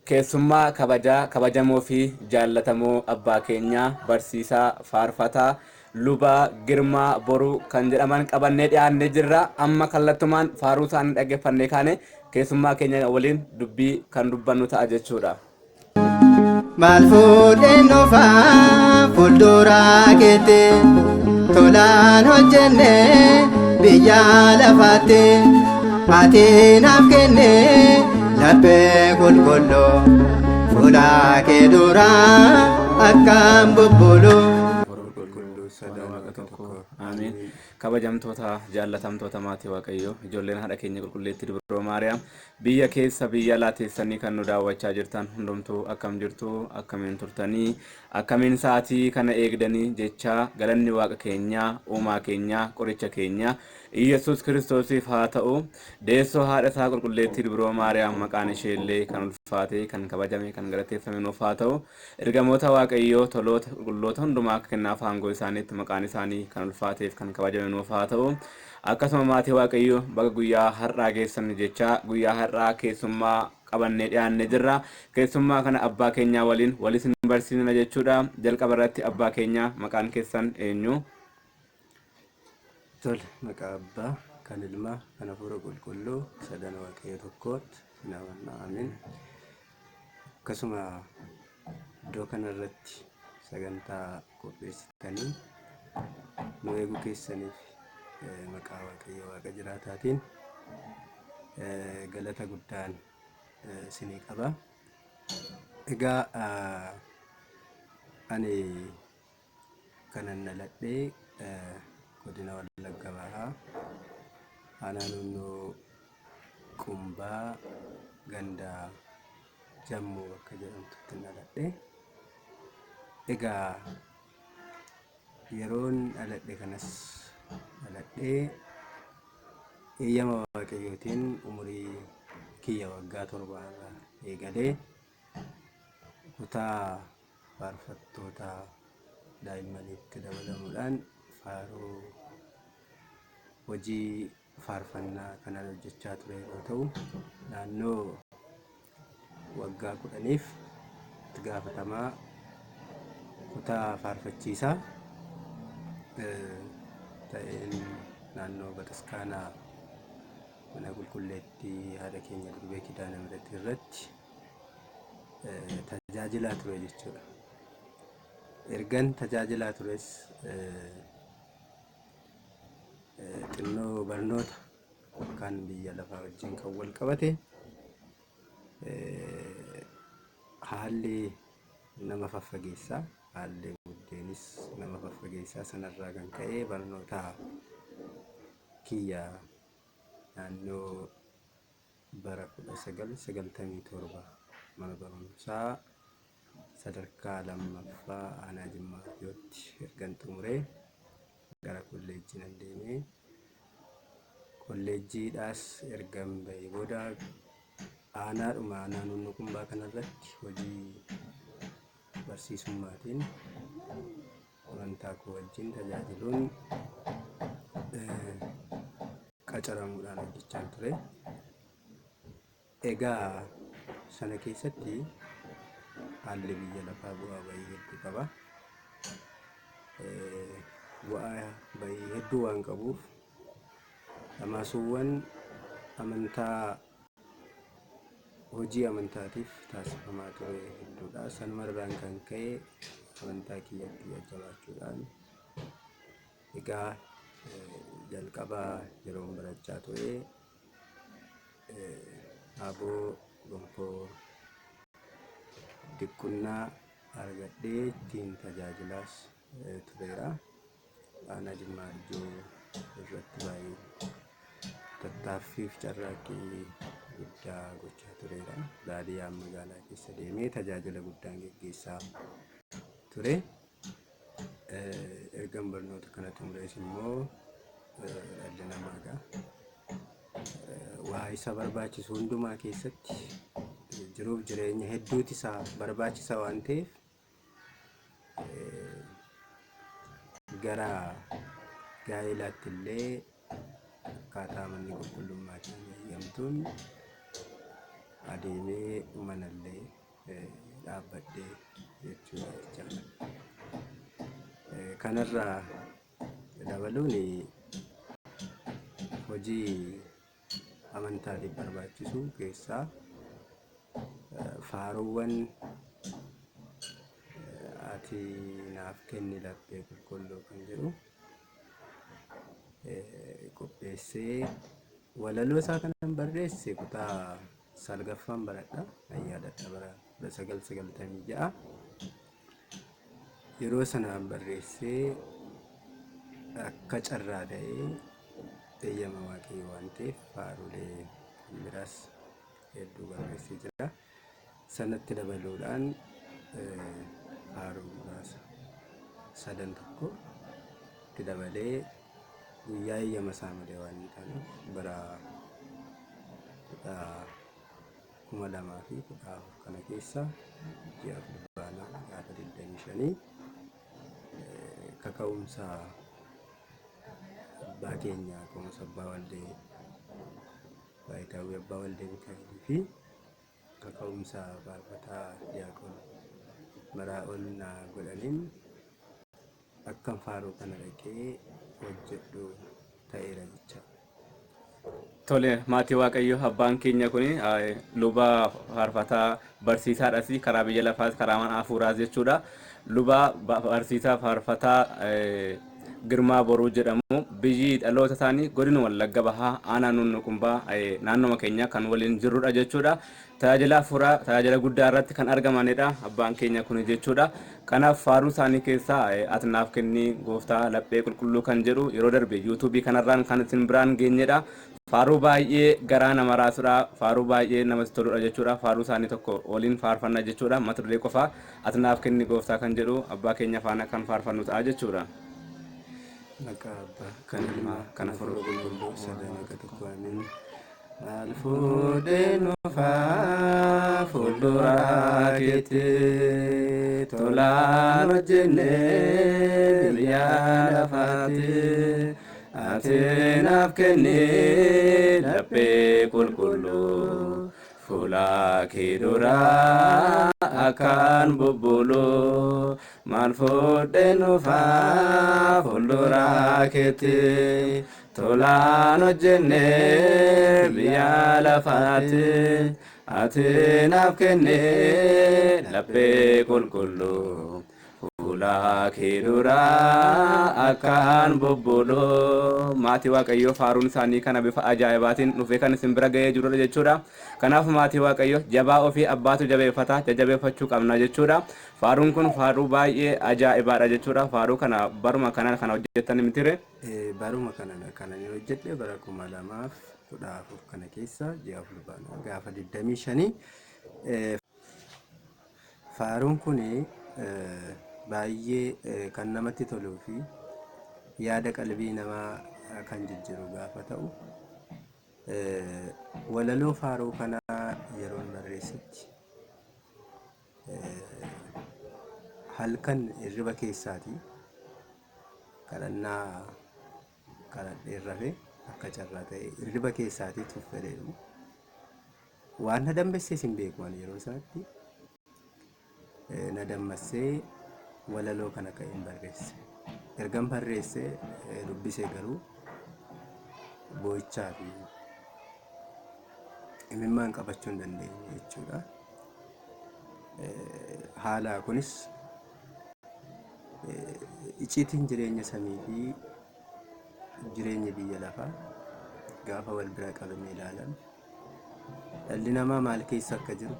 keessummaa kabajamoo fi jaallatamoo abbaa keenyaa barsiisaa faarfataa lubaa girmaa boruu kan jedhaman qabannee dhiyaannee jirra. Amma kallattumaan faaruu isaanii dhaggeeffannee kaane keessummaa keenya waliin dubbii kan dubbannu ta'a jechuudha. Maal fuudheen dhufaa fuulduraa keetti tolaan hojjennee biyya lafaatti ati naaf kennee laphee qulqulluu fuula kee duraa akkam bubbulu. Amiin. Kabajamtoota jaallatamtoota maatii Waaqayyoo ijoolleen haadha keenya qulqulleettii Dubroo Maariyaam biyya keessa biyya alaa teessanii kan nu daawwachaa jirtan hundumtuu akkam jirtu akkamiin turtanii akkamiin sa'aatii kana eegdanii jechaa galanni Waaqa keenyaa uumaa keenyaa qoricha keenyaa Iyesuus Kiristoosiif haa ta'u. Deessoo haadha isaa qulqulleettii Dubroo Maariyaam maqaan isheellee kan ulfaate kan kabajame kan galateeffame nuuf haa ta'u. Ergamoota Waaqayyoo toloota qulqulloota hundumaa akka kennaaf aangoo isaaniitti maqaan isaanii kan ulfaateef kan kabajame nuuf haa ta'u. Akkasuma maatii Waaqayyoo baga guyyaa har'aa geessan jechaa guyyaa har'aa keessummaa qabannee dhiyaannee jirra. Keessummaa kana abbaa keenyaa waliin walis hin barsiisna jechuudha. Jalqaba irratti abbaa keenyaa maqaan keessan eenyu? Tole, maqaa abbaa kan ilmaa kan hafuura qulqulluu sadan Waaqayyo tokkootti naawwanna amiin. Akkasuma iddoo kanarratti sagantaa qopheessitanii nu eeguu keessaniif maqaa Waaqayyo Waaqa jiraataatiin galata guddaan isinii qaba. Egaa ani kanan dhaladhee godina Wallagga Bahaa aanaa naannoo Qumbaa ganda Jammuu bakka jedhamtutti dhaladhe. Egaa yeroon dhaladhe kanas dhaladhee eeyyama Waaqayyootiin umurii kiyya waggaa 7 irraa eegalee kutaa faarfattoota daa'immaniitti dabalamuudhaan faaruu hojii faarfannaa kanan hojjechaa ture yoo ta'u naannoo waggaa 10f itti gaafatamaa kutaa faarfachiisaa ta'een naannoo Bataskaanaa mana qulqulleettii haadha keenya Durbee Kidaana Mihiret irratti tajaajilaa ture jechuudha. Ergan tajaajilaa tures xinnoo barnoota kan biyya lafaa wajjin kan wal qabate haalli nama faffageessaa haalli buddeenis nama faffageessaa sanarraa kan ka'e barnoota kiyya naannoo bara 1997 mana barumsaa sadarkaa lammaffaa aanaa Jimmaatti ergan xumuree gara kolleejjii nan deemee kolleejjiidhaas ergan bahee booda aanaadhuma naannoo Qumbaa kanarratti hojii barsiisummaatiin amantaa koo wajjin tajaajiluun qacaramuudhaan hojjechaa ture. Egaa sana keessatti haalli biyya lafaa bu'aa bahii hedduu qaba. Bu'aa bahii hedduu waan qabuuf dhamaasuuwwan amantaa hojii amantaatiif taasifamaa ture hedduudha. Sanumarraan kan ka'e amantaa kiyyatti jajjabachuudhaan egaa jalqabaa yeroo barachaa ture aboo gonfoo diqqannaa argadhee ittiin tajaajilaas tureera. Aanaa Jimmaa Arjoo irratti baay'ee tattaaffiif carraaqqii guddaa gochaa tureera. Baadiyyaan magaalaa keessa deemee tajaajila guddaan geggeessaa ture. Ergan barnoota kana xumurees immoo dhalli namaa waa isa barbaachisu hundumaa keessatti jiruuf jireenya hedduuti isaa barbaachisa waan ta'eef gara gaa'ilaatti illee akkaataa manni qulqullummaa keenya eeyyamtuun adeemee manallee dubbadhee jechuudha. Kanarraa dabaluun hojii amantaatiif barbaachisu keessaa faaruuwwan ati naaf kenni laphee qulqulluu kan jedhu qopheessee walaloo isaa kanan barreesse kutaa salgaffaan baradha ayyaadadha bara 1996 yeroo sanaan barreessee akka carraa ta'ee eeyyama waaqayyoo waan ta'eef faaruulee biraas hedduu barreessee jira. Sanatti dabaluudhaan faaruu muraasa sadan tokko itti dabalee guyyaa eeyyama isaa malee waan hin taaneef bara 2014 kana keessa ji'a fulbaanaa gaafa 25 kaka'umsa abbaa keenya Qomoos Abbaa Waldee Baayitaawwii Abbaa Waldee Mikaa'elii fi kaka'umsa faarfataa Diyaaqoon Maraa'ol naa godhaniin akkan faaruu kana dhaqee hojjedhu ta'eera jecha. Tole maatii waaqayyo abbaan keenya kuni luba faarfataa barsiisaadhaas karaa biyya lafaas karaa mana hafuuraas jechuudha. Luba barsiisaa faarfataa Girmaa Boruu jedhamu biyyi dhaloota isaanii godina Wallagga Bahaa aanaa Nunnuqumbaa naannoo keenya kan waliin jirrudha jechuudha. Tajaajila hafuuraa tajaajila guddaa irratti kan argamanidha abbaan keenya kun jechuudha. Kanaaf faaruu isaanii keessaa ati naaf kenni gooftaa laphee qulqulluu kan jedhu yeroo darbe yuutuubii kanarraan kan isin biraan geenyedha. Faaruu baay'ee garaa nama raasudha. Faaruu baay'ee namatti toludha jechuudha. Faaruu isaanii tokko waliin faarfanna jechuudha. Mata duree qofaa ati naaf kenni gooftaa kan jedhu abbaa keenya faana kan faarfannu ta'a jechuudha. Maqaa abbaa kan ilmaa kan hafuura qulqulluu sadan akka tokko amiin. Maal fuudhee nufaa fuuldura keetti tolaan hojjennee biyya lafaatti ati naaf kenni laphee qulqulluu fuula kee duraa akkaan bubbulu. Maal fuudhee nufaa fuuldura keetti tolaan hojjennee biyya lafaatti ati naaf kenni laphee qulqulluu fuula kee duraa akkaan bubbulu. Maatii waaqayyo faaruun isaanii kana bifa ajaa'ibaatiin dhufee kan isin bira ga'ee jirudha jechuudha. Kanaaf maatii waaqayyo jabaa ofii abbaatu jabeeffata jabeeffachuu qabna jechuudha. Faaruun kun faaruu baay'ee ajaa'ibaadha jechuudha. Faaruu kana baruma kana hojjettan mitire? Baruma kana ni hojjedhe bara 2014 kana keessa ji'a fulbaanaa gaafa 25 faaruun kun baay'ee kan namatti toluu fi yaada qalbii namaa kan jijjiiru gaafa ta'u walaloo faaruu kana yeroon barreessetti halkan irriba keessaati kadhannaa kadhadhee rafe akka carraa ta'e irriba keessaati tuffedheedhu waan na dammessee hin beeku yeroo isaatti na dammassee walaloo kana ka'een barreesse. Ergan barreesse dubbisee garuu boo'ichaa fi imimmaan qabachuu hin dandeenye jechuudha. Haala kunis icciitiin jireenya samii fi jireenya biyya lafaa gaafa wal bira qabamee ilaalamu dhalli namaa maal keessa akka jiru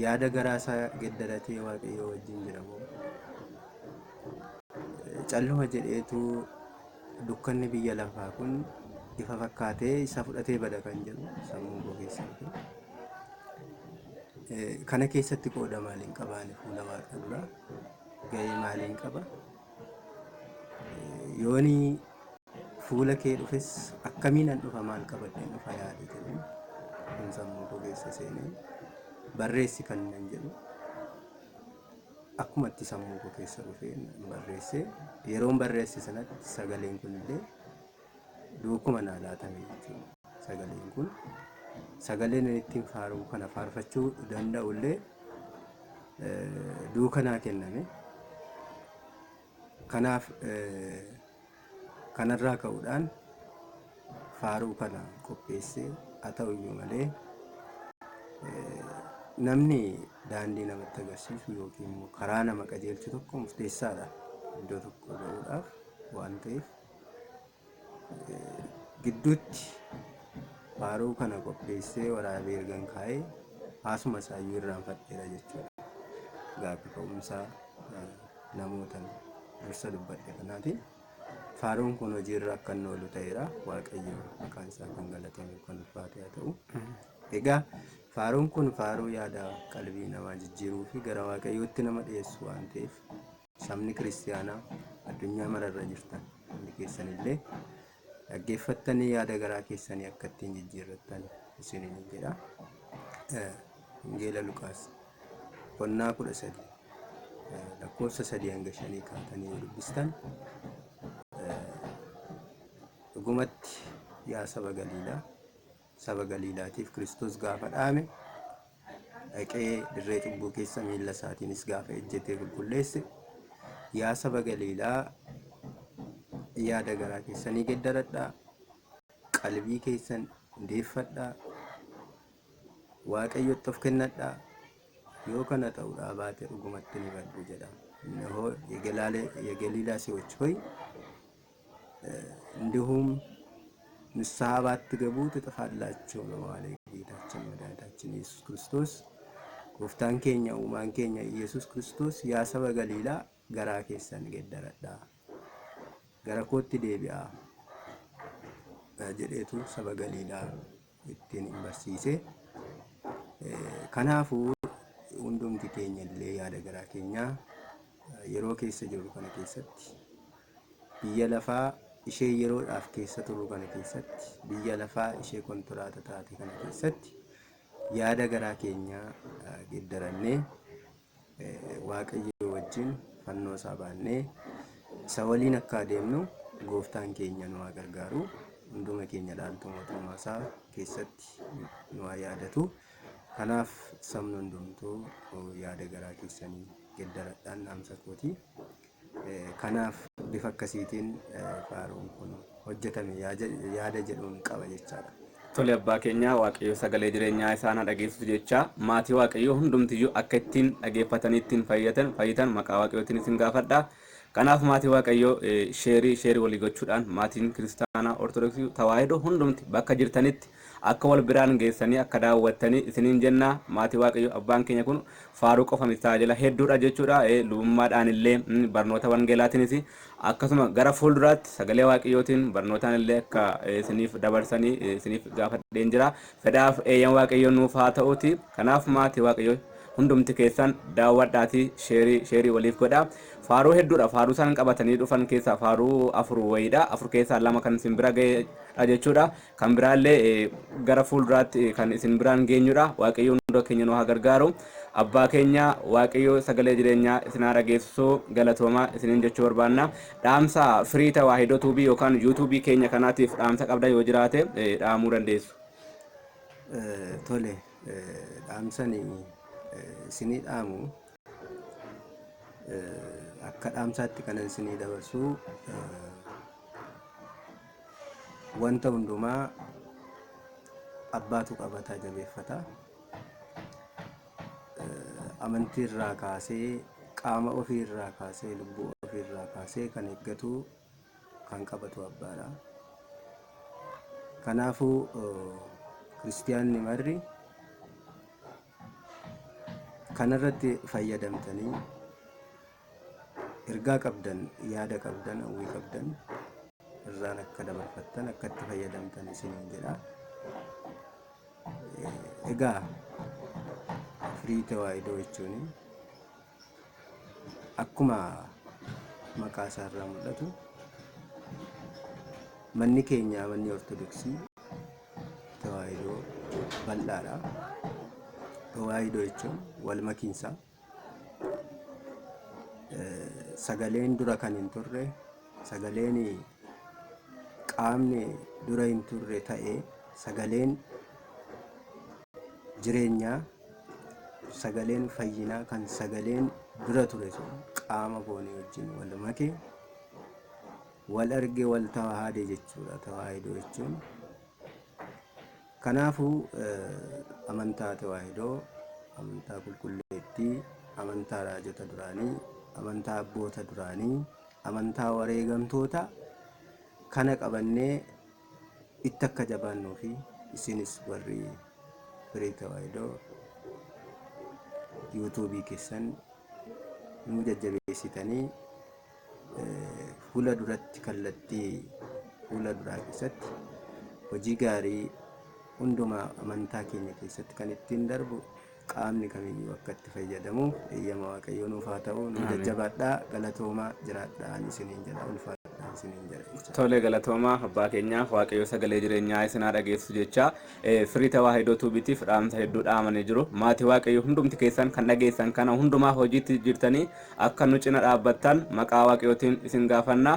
yaada garaasaa geddaratee waaqayyoo wajjin jiramu calluma jedheetu dukkanni biyya lafaa kun ifa fakkaatee isa fudhatee bada kan jedhu sammuu koo keessatti kana keessatti qooda maaliin qabaane fuula waaqa dura ga'ee maaliin qaba yooni fuula kee dhufes akkamiin an dhufa maal qabadheen dhufa yaade jedhu kun sammuu koo keessa seenee barreessi kan nan jedhu akkuma itti sammuu koo keessa dhufee barreesse yeroon barreesse sanatti sagaleen kun illee duukuma naa laatame jechuudha. Sagaleen kun sagaleen ittiin faaruu kana faarfachuu danda'ullee duukanaa kenname. Kanaaf kanarraa ka'uudhaan faaruu kana qopheessee haa ta'uyyuu malee namni daandii namatti agarsiisu yookiin immoo karaa nama qajeelchu tokko murteessaadha iddoo tokko ga'uudhaaf waan ta'eef gidduutti faaruu kana qopheessee waraabee ergan kaa'ee haasuma isaayyuu irraanfadheera jechuudha. Gaafa ka'umsaa namoota dursa dubbadhe kanaatiin faaruun kun hojiirra akka inni oolu ta'eera. Waaqayyo maqaan isaa kan galatamu kan ulfaate haa ta'u. Egaa faaruun kun faaruu yaada qalbii namaa jijjiiruu fi gara waaqayyootti nama dhiyeessu waan ta'eef sabni kiristaanaa addunyaa mararra jirtan hundi keessanillee dhaggeeffattanii yaada garaa keessanii akka ittiin jijjiirrattan isiniin jedha. Wangeela Luqaas boqonnaa 13 lakkoofsa 3 hanga 5 kaatanii yoo dubbistan dhugumatti yaa saba Galiilaatiif Kiristoos gaafa dhaame dhaqee dirree cubbuu keessa miilla isaatiinis gaafa ejjetee qulqulleesse yaa saba Galiilaa yaada garaa keessanii geddaradhaa, qalbii keessan hundeeffadhaa, waaqayyotti of kennadhaa, yoo kana ta'uudhaa baate dhugumatti ni baddu jedha. Innahoo የገሊላ ሰዎች ሆይ እንዲሁም ንስሐ ባትገቡ ትጠፋላችሁ ነው አለ ጌታችን መድኃኒታችን ኢየሱስ ክርስቶስ። ጎፍታን ኬኛ ኡማን ኬኛ ኢየሱስ ክርስቶስ ያ ሰበ ገሊላ ገራ ኬሰን ገደረዳ ገራ ኮቲ ዴቢያ ጀዴቱ ሰበ ገሊላ ittiin barsiise. Kanaafu hundumti keenyallee yaada garaa keenyaa yeroo keessa jiru kana keessatti biyya lafaa ishee yeroodhaaf keessa turu kana keessatti biyya lafaa ishee kontiraata taate kana keessatti yaada garaa keenyaa geddarannee waaqayyo wajjin fannoo isaa baannee isa waliin akka adeemnu gooftaan keenya nu gargaaru. Hunduma keenya dhaaltu mootummaa isaa keessatti nu yaadatu. Kanaaf sabni hundumtuu yaada garaa keessanii geddaradhaan dhaamsa kooti. Kanaaf bifa akkasiitiin faaruun kun hojjetame yaada jedhuun qaba jechaadha. Tole abbaa keenya waaqayyo sagalee jireenyaa isaanii dhageessisu jecha maatii waaqayyo hundumtiyyuu akka ittiin dhageeffatanii ittiin fayyitan maqaa waaqayyootiin isin gaafadha. Kanaaf maatii waaqayyo sheerii walii gochuudhaan maatiin kiristaanaa ortodoksii tawaahidoo hundumti bakka jirtanitti akka wal biraan geessanii akka daawwattanii isiniin jenna. Maatii waaqayyo abbaan keenya kun faaruu qofa tajaajila hedduudha jechuudha. Lubummaadhaan illee barnoota wangeelaatiinis akkasuma gara fuulduraatti sagalee waaqayyootiin barnootaan illee akka isiniif dabarsanii isiniif gaafadheen jira. Fedhaaf eeyyan waaqayyo nuuf haa ta'uuti. Kanaaf maatii waaqayyo hundumti keessan daawwadhaatii sheerii waliif godha. Faaruu hedduudha. Faaruu isaan qabatanii dhufan keessaa faaruu 4 wayiidha. 4 keessaa 2 kan isin bira ga'eedha jechuudha. Kan biraallee gara fuulduraatti kan isin biraan geenyudha. Waaqayyo hunda keenya nu haa gargaaru. Abbaa keenya waaqayyo sagalee jireenyaa isin haa dhageessisu galatoomaa isiniin jechuu barbaanna. Dhaamsa firii tawaahidoo tuubii yookaan yuutuubii keenya kanaatiif dhaamsa qabda yoo jiraate dhaamuu dandeessu. Tole dhaamsanii isinii dhaamu akka dhaamsaatti kanan isinii dabarsu wanta hundumaa abbaatu qabataa jabeeffata. Amantii irraa kaasee qaama ofii irraa kaasee lubbuu ofii irraa kaasee kan eeggatu kan qabatu abbaadha. Kanaafuu kiristiyaanni marri kanarratti fayyadamtanii ergaa qabdan, yaada qabdan, hawwii qabdan irraan akka dabarfattan akka itti fayyadamtan isiniin jedha. Egaa firii tawaahidoo jechuun akkuma maqaa isaa irraa mul'atu manni keenya manni ortodoksii tawaahidoo bal'aadha. Tawaahidoo jechuun wal makiinsa. Sagaleen dura kan hin turre, sagaleen qaamni dura hin turre ta'ee sagaleen jireenyaa sagaleen fayyinaa kan sagaleen dura ture sun qaama foonii wajjin wal make wal arge wal tawaahade jechuudha. Tawaahidoo jechuun kanaafuu amantaa tawaahidoo amantaa qulqulleettii amantaa raajota duraanii amantaa abboota duraanii amantaa wareegamtoota kana qabannee itti akka jabaannuu fi isinis warri firii tawaahidoo yuutuubii keessan nu jajjabeessitanii fuula duratti kallattii fuula duraa keessatti hojii gaarii hundumaa amantaa keenya keessatti kan ittiin darbu qaamni kamiyyuu akka itti fayyadamu eeyyama Waaqayyoo nuuf haa ta'u. Nu jajjabaadhaa, galatoomaa, jiraadhaa isiniin jedha, ulfaadhaa isiniin jedha. Tole galatoomaa abbaa keenya Waaqayyoo sagalee jireenyaa isin haa dhageessu jecha firii tawaahidoo tuubitiif dhaamsa hedduu dhaamanii jiru. Maatii Waaqayyoo hundumti keessan kan dhageessan kana hundumaa hojiitti jirtanii akka nu cina dhaabbattan maqaa Waaqayyootiin isin gaafanna.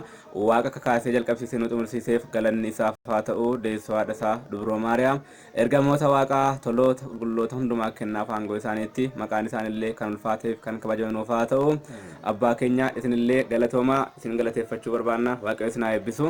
Waaqa kakaasee jalqabsiisee nu xumursiiseef galanni isaaf haa ta'u. Deessoo haadha isaa Dubroo Maariyaam ergamoota Waaqaa toloota qulqulloota hundumaa kennaaf aangoo isaaniitti maqaan isaanillee kan ulfaateef kan kabajamuuf haa ta'u. Abbaa keenya isinillee galatoomaa isin galateeffachuu barbaanna. Waaqayyo isin haa eebbisu.